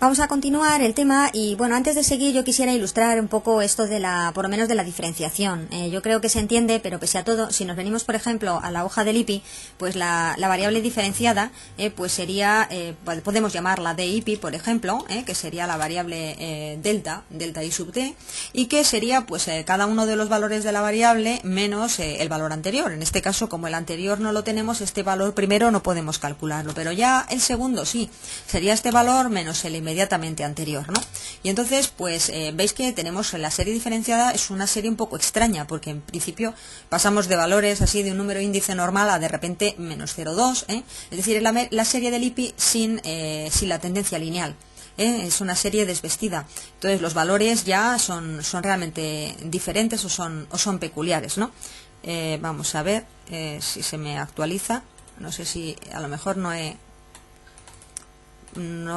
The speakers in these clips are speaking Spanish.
Vamos a continuar el tema y bueno, antes de seguir yo quisiera ilustrar un poco esto de por lo menos de la diferenciación. Yo creo que se entiende, pero pese a todo, si nos venimos por ejemplo a la hoja del IPI, pues la variable diferenciada pues sería, podemos llamarla DIPI por ejemplo, que sería la variable delta I sub t, y que sería pues cada uno de los valores de la variable menos el valor anterior. En este caso, como el anterior no lo tenemos, este valor primero no podemos calcularlo, pero ya el segundo sí, sería este valor menos el inmediatamente anterior, ¿no? Y entonces, pues veis que tenemos la serie diferenciada, es una serie un poco extraña, porque en principio pasamos de valores así de un número índice normal a de repente menos 0,2, es decir, la serie del IPI sin la tendencia lineal. Es una serie desvestida, entonces los valores ya son realmente diferentes o son peculiares, ¿no? Vamos a ver si se me actualiza, no sé si a lo mejor no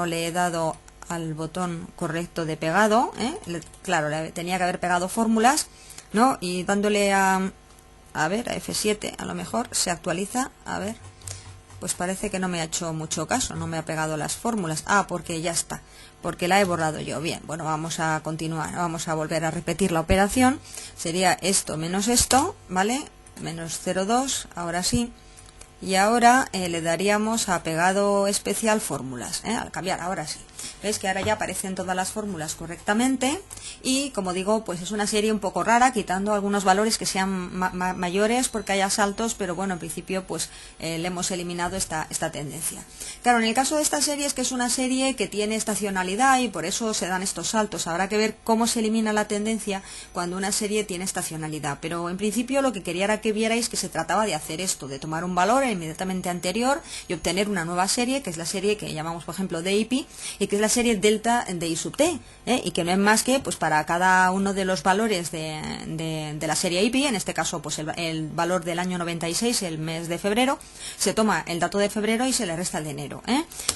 le he dado al botón correcto de pegado, claro, tenía que haber pegado fórmulas, ¿no? Y dándole a ver, a F7 a lo mejor se actualiza, a ver, pues parece que no me ha hecho mucho caso, no me ha pegado las fórmulas, porque ya está, porque la he borrado yo. Bien, bueno, vamos a continuar, vamos a volver a repetir la operación, sería esto menos esto, ¿vale? Menos 0,2, ahora sí. Y ahora le daríamos a pegado especial fórmulas, al cambiar, ahora sí. Veis que ahora ya aparecen todas las fórmulas correctamente y, como digo, pues es una serie un poco rara, quitando algunos valores que sean mayores porque haya saltos, pero bueno, en principio pues le hemos eliminado esta tendencia. Claro, en el caso de esta serie es que es una serie que tiene estacionalidad y por eso se dan estos saltos. Habrá que ver cómo se elimina la tendencia cuando una serie tiene estacionalidad, pero en principio lo que quería era que vierais que se trataba de hacer esto, de tomar un valor inmediatamente anterior y obtener una nueva serie, que es la serie que llamamos por ejemplo DIPI, y que es la serie delta de I sub t, y que no es más que pues para cada uno de los valores de la serie IPI, en este caso pues el valor del año 96, el mes de febrero, se toma el dato de febrero y se le resta el de enero,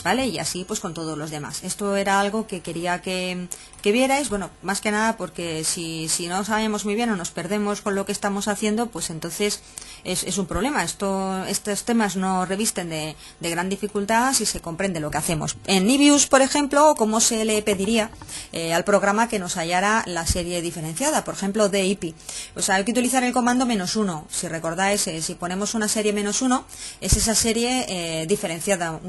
¿vale? Y así pues con todos los demás. Esto era algo que quería que vierais, bueno, más que nada porque si no sabemos muy bien o nos perdemos con lo que estamos haciendo, pues entonces es un problema. Estos temas no revisten de gran dificultad si se comprende lo que hacemos. En Nibius, por ejemplo, ¿cómo se le pediría al programa que nos hallara la serie diferenciada? Por ejemplo, de IPI. Pues hay que utilizar el comando -1. Si recordáis, si ponemos una serie -1, es esa serie diferenciada,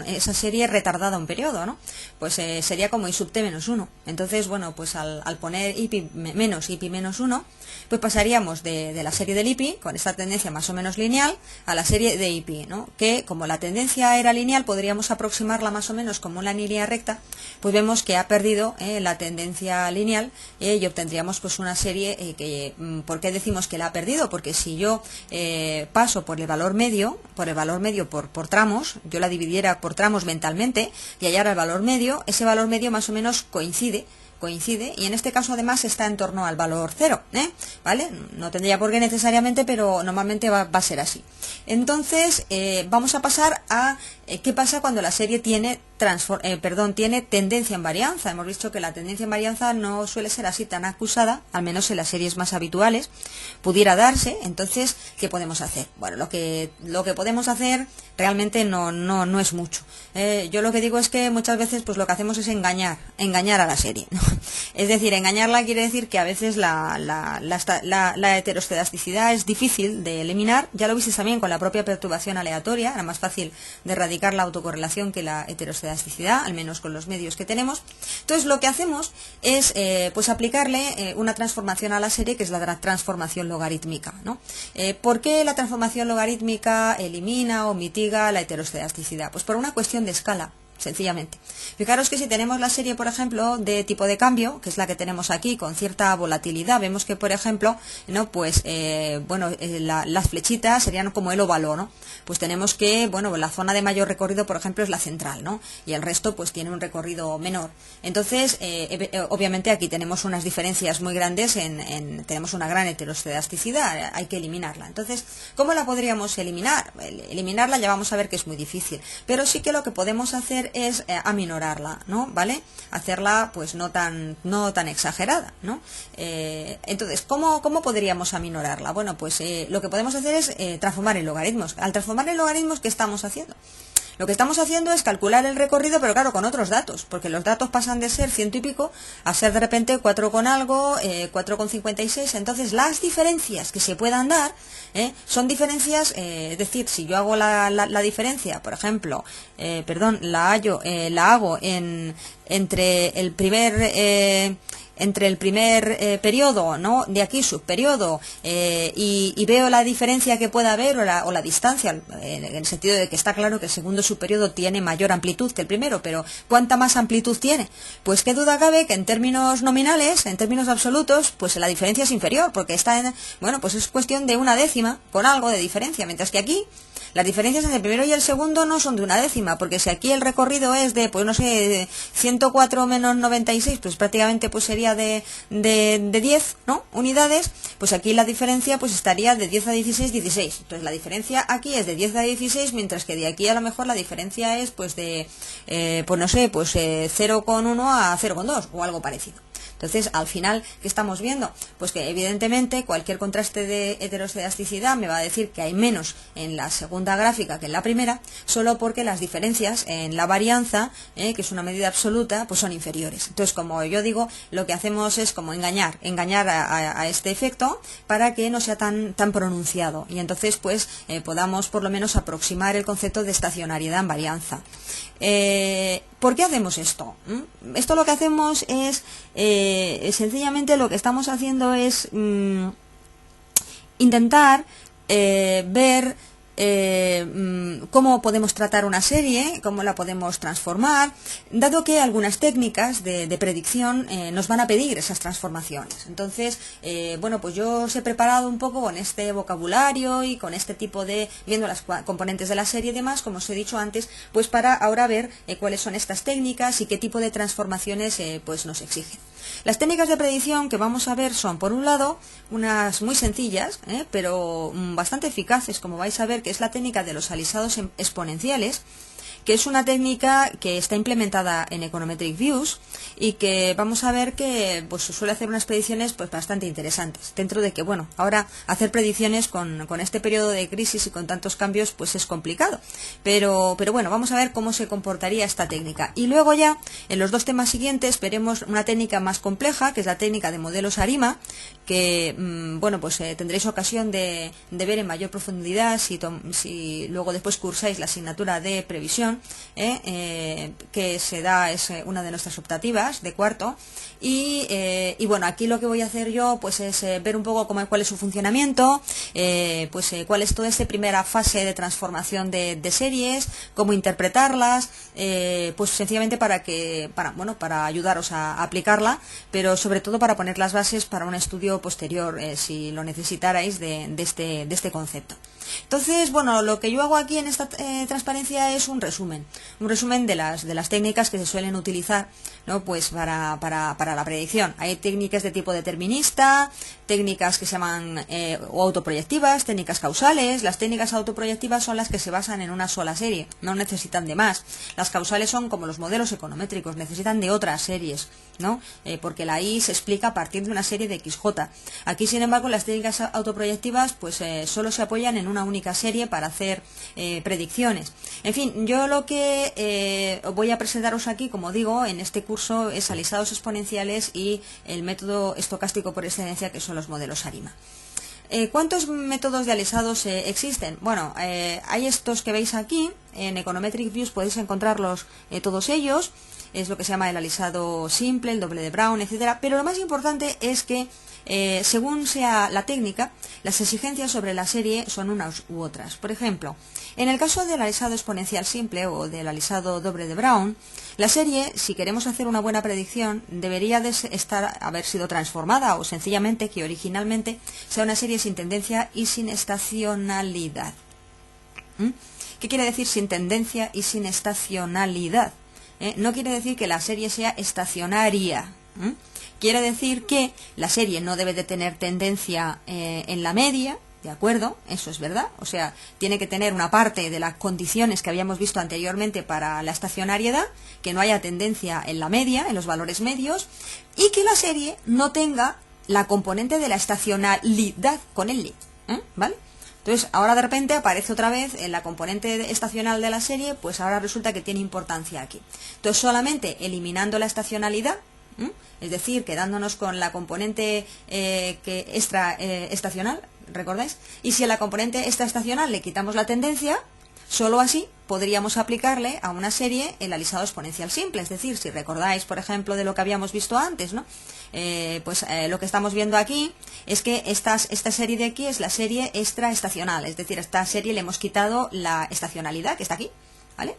esa serie retardada un periodo, ¿no? Pues sería como I sub t -1. Entonces, bueno, pues al poner IPI -1, pues pasaríamos de la serie del IPI, con esta tendencia más o menos lineal, a la serie de IPI, ¿no? Que como la tendencia era lineal, podríamos aproximarla más o menos como una línea recta, pues vemos que ha perdido la tendencia lineal y obtendríamos pues una serie que, ¿por qué decimos que la ha perdido? Porque si yo paso por el valor medio por tramos, yo la dividiera por tramos mentalmente y hallara el valor medio, ese valor medio más o menos coincide y en este caso además está en torno al valor 0, ¿vale? No tendría por qué necesariamente, pero normalmente va a ser así. Entonces vamos a pasar a qué pasa cuando la serie tiene tendencia en varianza. Hemos visto que la tendencia en varianza no suele ser así tan acusada, al menos en las series más habituales, pudiera darse. Entonces, ¿qué podemos hacer? Bueno, lo que podemos hacer realmente no es mucho. Yo lo que digo es que muchas veces pues lo que hacemos es engañar a la serie, ¿no? Es decir, engañarla quiere decir que a veces la heteroscedasticidad es difícil de eliminar. Ya lo viste también con la propia perturbación aleatoria, era más fácil de erradicar la autocorrelación que la heteroscedasticidad, al menos con los medios que tenemos. Entonces lo que hacemos es pues aplicarle una transformación a la serie, que es la transformación logarítmica, ¿no? ¿Por qué la transformación logarítmica elimina o mitiga la heteroscedasticidad? Pues por una cuestión de escala. Sencillamente. Fijaros que si tenemos la serie, por ejemplo, de tipo de cambio, que es la que tenemos aquí, con cierta volatilidad, vemos que, por ejemplo, ¿no? Pues, las flechitas serían como el óvalo, ¿no? Pues tenemos que, bueno, la zona de mayor recorrido, por ejemplo, es la central, ¿no? Y el resto, pues, tiene un recorrido menor. Entonces, obviamente aquí tenemos unas diferencias muy grandes, tenemos una gran heteroscedasticidad, hay que eliminarla. Entonces, ¿cómo la podríamos eliminar? Eliminarla ya vamos a ver que es muy difícil, pero sí que lo que podemos hacer es aminorarla, ¿no? ¿Vale? Hacerla pues no tan exagerada, ¿no? Entonces, ¿cómo podríamos aminorarla? Bueno, pues lo que podemos hacer es transformar en logaritmos. Al transformar en logaritmos, ¿qué estamos haciendo? Lo que estamos haciendo es calcular el recorrido, pero claro, con otros datos, porque los datos pasan de ser 100 y pico a ser de repente 4 con algo, 4,56. Entonces las diferencias que se puedan dar son diferencias, es decir, si yo hago la diferencia, por ejemplo, la hago entre el primer periodo, ¿no?, de aquí, subperiodo, y veo la diferencia que pueda haber o la distancia, en el sentido de que está claro que el segundo subperiodo tiene mayor amplitud que el primero, pero ¿cuánta más amplitud tiene? Pues qué duda cabe que en términos nominales, en términos absolutos, pues la diferencia es inferior, porque pues es cuestión de una décima con algo de diferencia, mientras que aquí las diferencias entre el primero y el segundo no son de una décima, porque si aquí el recorrido es de, pues no sé, 104 menos 96, pues prácticamente pues sería de 10, ¿no?, unidades, pues aquí la diferencia pues estaría de 10 a 16, 16. Entonces la diferencia aquí es de 10 a 16, mientras que de aquí a lo mejor la diferencia es pues de, 0,1 a 0,2 o algo parecido. Entonces, al final, ¿qué estamos viendo? Pues que evidentemente cualquier contraste de heteroscedasticidad me va a decir que hay menos en la segunda gráfica que en la primera, solo porque las diferencias en la varianza, que es una medida absoluta, pues son inferiores. Entonces, como yo digo, lo que hacemos es como engañar a este efecto para que no sea tan pronunciado y entonces pues podamos por lo menos aproximar el concepto de estacionariedad en varianza. ¿Por qué hacemos esto? Esto lo que hacemos es sencillamente lo que estamos haciendo es intentar ver cómo podemos tratar una serie, cómo la podemos transformar, dado que algunas técnicas de predicción nos van a pedir esas transformaciones. Entonces, pues yo os he preparado un poco con este vocabulario y con este tipo de, viendo las componentes de la serie y demás, como os he dicho antes, pues para ahora ver cuáles son estas técnicas y qué tipo de transformaciones pues nos exigen. Las técnicas de predicción que vamos a ver son, por un lado, unas muy sencillas, pero bastante eficaces, como vais a ver, que es la técnica de los alisados exponenciales, que es una técnica que está implementada en Econometric Views y que vamos a ver que pues suele hacer unas predicciones pues bastante interesantes, dentro de que, bueno, ahora hacer predicciones con este periodo de crisis y con tantos cambios pues es complicado, pero bueno, vamos a ver cómo se comportaría esta técnica. Y luego ya, en los dos temas siguientes, veremos una técnica más compleja, que es la técnica de modelos ARIMA, que tendréis ocasión de ver en mayor profundidad si luego después cursáis la asignatura de previsión, que se da, es una de nuestras optativas de cuarto, y bueno, aquí lo que voy a hacer yo pues es ver un poco cuál es su funcionamiento, cuál es toda esta primera fase de transformación de series, cómo interpretarlas, pues sencillamente para ayudaros a aplicarla, pero sobre todo para poner las bases para un estudio posterior, si lo necesitarais de este concepto. Entonces, bueno, lo que yo hago aquí en esta transparencia es un resumen de las técnicas que se suelen utilizar, ¿no?, pues para la predicción. Hay técnicas de tipo determinista, técnicas que se llaman o autoproyectivas, técnicas causales. Las técnicas autoproyectivas son las que se basan en una sola serie, no necesitan de más. Las causales son como los modelos econométricos, necesitan de otras series, ¿no? Porque la I se explica a partir de una serie de XJ. Aquí, sin embargo, las técnicas autoproyectivas pues solo se apoyan en una única serie para hacer predicciones. En fin, yo lo que voy a presentaros aquí, como digo, en este curso es alisados exponenciales y el método estocástico por excelencia, que son los modelos ARIMA. ¿Cuántos métodos de alisados existen? Bueno, hay estos que veis aquí, en Econometric Views podéis encontrarlos todos ellos, es lo que se llama el alisado simple, el doble de Brown, etcétera. Pero lo más importante es que según sea la técnica, las exigencias sobre la serie son unas u otras. Por ejemplo, en el caso del alisado exponencial simple o del alisado doble de Brown, la serie, si queremos hacer una buena predicción, debería haber sido transformada, o sencillamente que originalmente sea una serie sin tendencia y sin estacionalidad. ¿Qué quiere decir sin tendencia y sin estacionalidad? No quiere decir que la serie sea estacionaria. Quiere decir que la serie no debe de tener tendencia en la media, ¿de acuerdo? Eso es verdad. O sea, tiene que tener una parte de las condiciones que habíamos visto anteriormente para la estacionariedad, que no haya tendencia en la media, en los valores medios, y que la serie no tenga la componente de la estacionalidad con el li, ¿vale? Entonces, ahora de repente aparece otra vez en la componente estacional de la serie, pues ahora resulta que tiene importancia aquí. Entonces, solamente eliminando la estacionalidad, es decir, quedándonos con la componente estacional, ¿recordáis? Y si a la componente estacional le quitamos la tendencia, solo así podríamos aplicarle a una serie el alisado exponencial simple. Es decir, si recordáis, por ejemplo, de lo que habíamos visto antes, ¿no? Lo que estamos viendo aquí es que esta serie de aquí es la serie extraestacional. Es decir, a esta serie le hemos quitado la estacionalidad, que está aquí, ¿vale?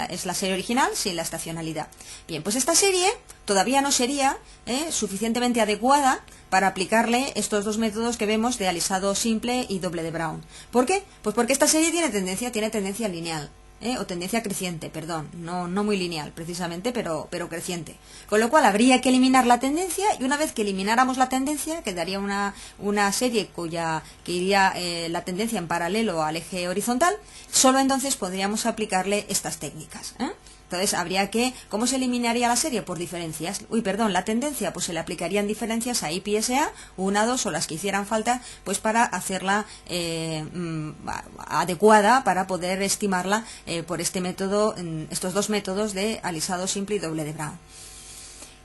Es la serie original sin la estacionalidad. Bien, pues esta serie todavía no sería suficientemente adecuada para aplicarle estos dos métodos que vemos de alisado simple y doble de Brown. ¿Por qué? Pues porque esta serie tiene tendencia lineal. O tendencia creciente, perdón, no muy lineal precisamente, pero creciente. Con lo cual habría que eliminar la tendencia, y una vez que elimináramos la tendencia, quedaría una serie que iría la tendencia en paralelo al eje horizontal. Solo entonces podríamos aplicarle estas técnicas. Entonces habría que, ¿cómo se eliminaría la serie? Por diferencias. La tendencia, pues se le aplicarían diferencias a I pi S A, una, dos o las que hicieran falta, pues para hacerla adecuada, para poder estimarla por este método, estos dos métodos de alisado simple y doble de Brown.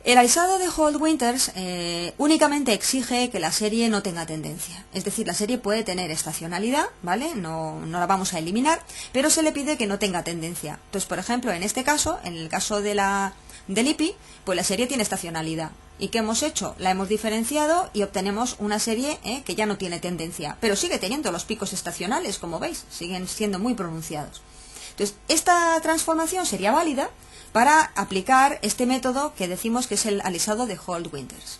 El alisado de Holt-Winters únicamente exige que la serie no tenga tendencia. Es decir, la serie puede tener estacionalidad, ¿vale? No la vamos a eliminar, pero se le pide que no tenga tendencia. Entonces, por ejemplo, en este caso, en el caso del IPI, pues la serie tiene estacionalidad. ¿Y qué hemos hecho? La hemos diferenciado y obtenemos una serie que ya no tiene tendencia, pero sigue teniendo los picos estacionales, como veis, siguen siendo muy pronunciados. Entonces, esta transformación sería válida para aplicar este método que decimos que es el alisado de Holt-Winters.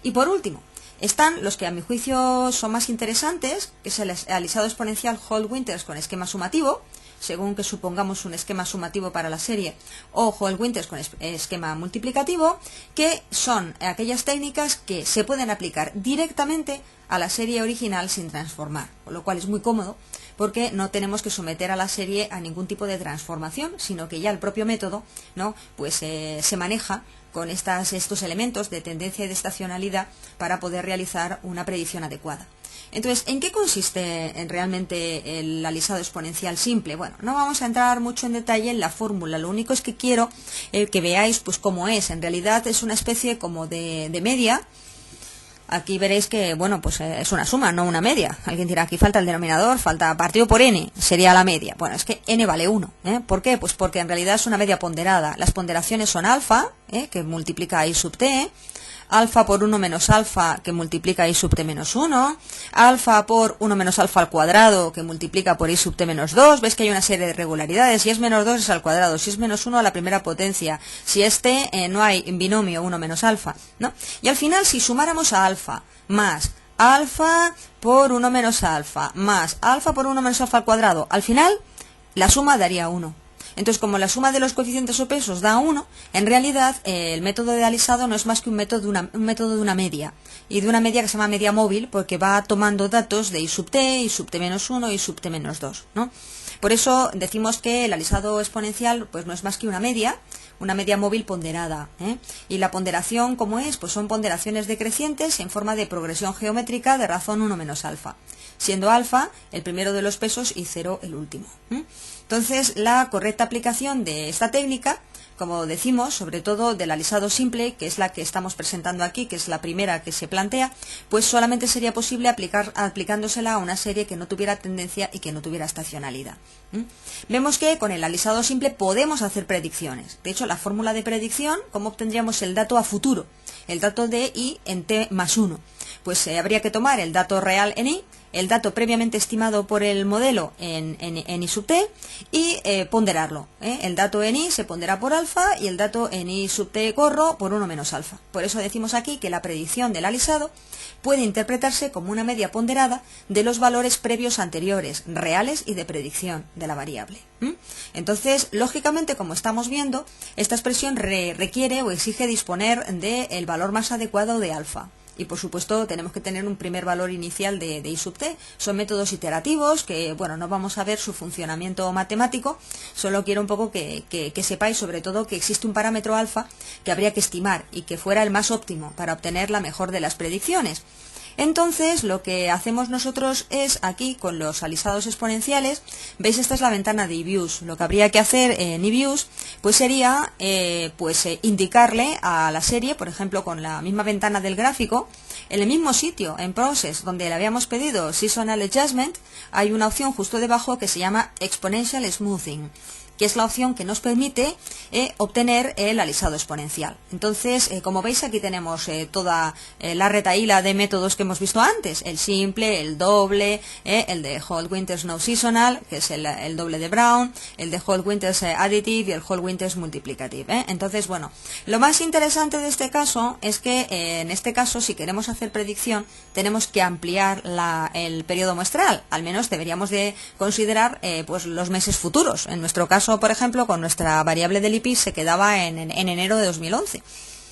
Y por último, están los que a mi juicio son más interesantes, que es el alisado exponencial Holt-Winters con esquema sumativo, según que supongamos un esquema sumativo para la serie, o Holt-Winters con esquema multiplicativo, que son aquellas técnicas que se pueden aplicar directamente a la serie original sin transformar, con lo cual es muy cómodo, porque no tenemos que someter a la serie a ningún tipo de transformación, sino que ya el propio método, ¿no? Pues se maneja con estos elementos de tendencia y de estacionalidad para poder realizar una predicción adecuada. Entonces, ¿en qué consiste realmente el alisado exponencial simple? Bueno, no vamos a entrar mucho en detalle en la fórmula, lo único es que quiero que veáis pues cómo es. En realidad es una especie como de media. Aquí veréis que, bueno, pues es una suma, no una media. Alguien dirá, aquí falta el denominador, falta partido por n, sería la media. Bueno, es que n vale 1. ¿Por qué? Pues porque en realidad es una media ponderada. Las ponderaciones son alfa, que multiplica i sub t, alfa por 1 menos alfa, que multiplica i sub t menos 1, alfa por 1 menos alfa al cuadrado, que multiplica por i sub t menos 2, ves que hay una serie de regularidades, si es menos 2 es al cuadrado, si es menos 1 a la primera potencia, si es t no hay binomio 1 menos alfa, ¿no? Y al final, si sumáramos a alfa más alfa por 1 menos alfa más alfa por 1 menos alfa al cuadrado, al final la suma daría 1. Entonces, como la suma de los coeficientes o pesos da 1, en realidad el método de alisado no es más que un método de una media. Y de una media que se llama media móvil, porque va tomando datos de i sub t menos 1, i sub t menos 2, ¿no? Por eso decimos que el alisado exponencial pues no es más que una media móvil ponderada. Y la ponderación, ¿cómo es? Pues son ponderaciones decrecientes en forma de progresión geométrica de razón 1 menos alfa, siendo alfa el primero de los pesos y 0 el último. Entonces, la correcta aplicación de esta técnica, como decimos, sobre todo del alisado simple, que es la que estamos presentando aquí, que es la primera que se plantea, pues solamente sería posible aplicándosela a una serie que no tuviera tendencia y que no tuviera estacionalidad. Vemos que con el alisado simple podemos hacer predicciones. De hecho, la fórmula de predicción, ¿cómo obtendríamos el dato a futuro? El dato de i en t más 1. Pues habría que tomar el dato real en i, el dato previamente estimado por el modelo en i sub t y ponderarlo. El dato en i se pondera por alfa y el dato en i sub t corro por 1 menos alfa. Por eso decimos aquí que la predicción del alisado puede interpretarse como una media ponderada de los valores previos anteriores, reales y de predicción de la variable. Entonces, lógicamente, como estamos viendo, esta expresión requiere o exige disponer del valor más adecuado de alfa. Y por supuesto tenemos que tener un primer valor inicial de i sub t. Son métodos iterativos que, bueno, no vamos a ver su funcionamiento matemático, solo quiero un poco que sepáis sobre todo que existe un parámetro alfa que habría que estimar y que fuera el más óptimo para obtener la mejor de las predicciones. Entonces, lo que hacemos nosotros es aquí con los alisados exponenciales, veis, esta es la ventana de eViews. Lo que habría que hacer en eViews pues sería indicarle a la serie, por ejemplo, con la misma ventana del gráfico, en el mismo sitio, en Process, donde le habíamos pedido Seasonal Adjustment, hay una opción justo debajo que se llama Exponential Smoothing, que es la opción que nos permite obtener el alisado exponencial. Entonces, como veis, aquí tenemos toda la retahíla de métodos que hemos visto antes, el simple, el doble, el de Whole Winters No Seasonal, que es el doble de Brown, el de Whole Winters Additive y el Whole Winters Multiplicative. Entonces, bueno, lo más interesante de este caso es que en este caso, si queremos hacer predicción, tenemos que ampliar el periodo muestral. Al menos deberíamos de considerar pues los meses futuros. En nuestro caso, por ejemplo, con nuestra variable del IPI se quedaba en enero de 2011.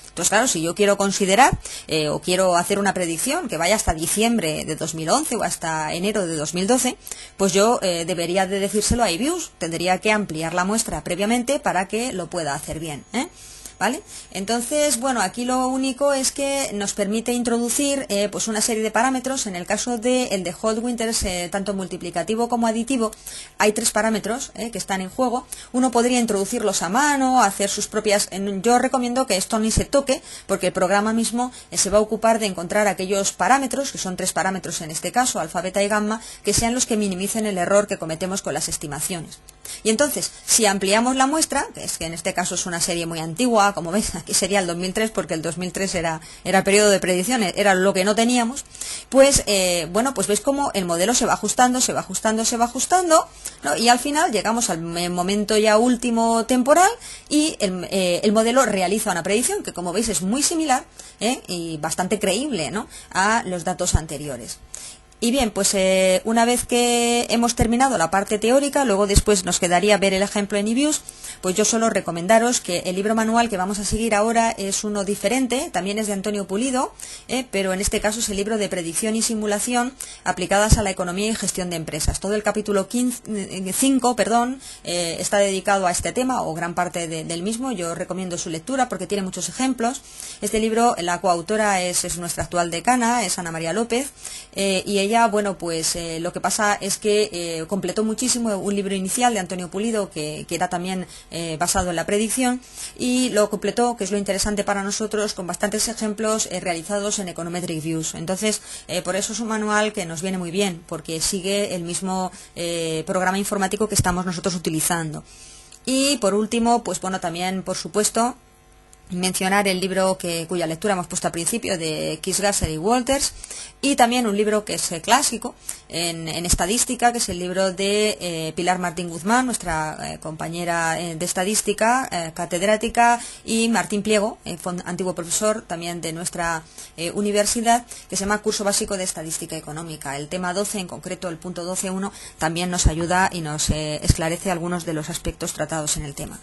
Entonces, claro, si yo quiero considerar o quiero hacer una predicción que vaya hasta diciembre de 2011 o hasta enero de 2012, pues yo debería de decírselo a eViews. Tendría que ampliar la muestra previamente para que lo pueda hacer bien, ¿vale? Entonces, bueno, aquí lo único es que nos permite introducir pues una serie de parámetros. En el caso del de Whole Winters, tanto multiplicativo como aditivo, hay 3 parámetros que están en juego. Uno podría introducirlos a mano, hacer sus propias... Yo recomiendo que esto ni se toque, porque el programa mismo se va a ocupar de encontrar aquellos parámetros, que son 3 parámetros en este caso, alfa, beta y gamma, que sean los que minimicen el error que cometemos con las estimaciones. Y entonces, si ampliamos la muestra, que es que en este caso es una serie muy antigua, como veis, aquí sería el 2003, porque el 2003 era periodo de predicciones, era lo que no teníamos, pues, bueno, pues veis cómo el modelo se va ajustando, se va ajustando, se va ajustando, ¿no? Y al final llegamos al momento ya último temporal y el modelo realiza una predicción que, como veis, es muy similar y bastante creíble, ¿no?, a los datos anteriores. Y bien, pues una vez que hemos terminado la parte teórica, luego después nos quedaría ver el ejemplo en eViews. Pues yo solo recomendaros que el libro manual que vamos a seguir ahora es uno diferente, también es de Antonio Pulido, pero en este caso es el libro de predicción y simulación aplicadas a la economía y gestión de empresas. Todo el capítulo 5 está dedicado a este tema, o gran parte del mismo. Yo recomiendo su lectura porque tiene muchos ejemplos. Este libro, la coautora es nuestra actual decana, es Ana María López, y ella, bueno, pues lo que pasa es que completó muchísimo un libro inicial de Antonio Pulido que era también basado en la predicción, y lo completó, que es lo interesante para nosotros, con bastantes ejemplos realizados en Econometric Views. Entonces, por eso es un manual que nos viene muy bien, porque sigue el mismo programa informático que estamos nosotros utilizando. Y por último, pues bueno, también, por supuesto, mencionar el libro cuya lectura hemos puesto al principio, de Kisgasser y Walters, y también un libro que es clásico en estadística, que es el libro de Pilar Martín Guzmán, nuestra compañera de estadística, catedrática, y Martín Pliego, antiguo profesor también de nuestra universidad, que se llama Curso Básico de Estadística Económica. El tema 12, en concreto el punto 12.1, también nos ayuda y nos esclarece algunos de los aspectos tratados en el tema.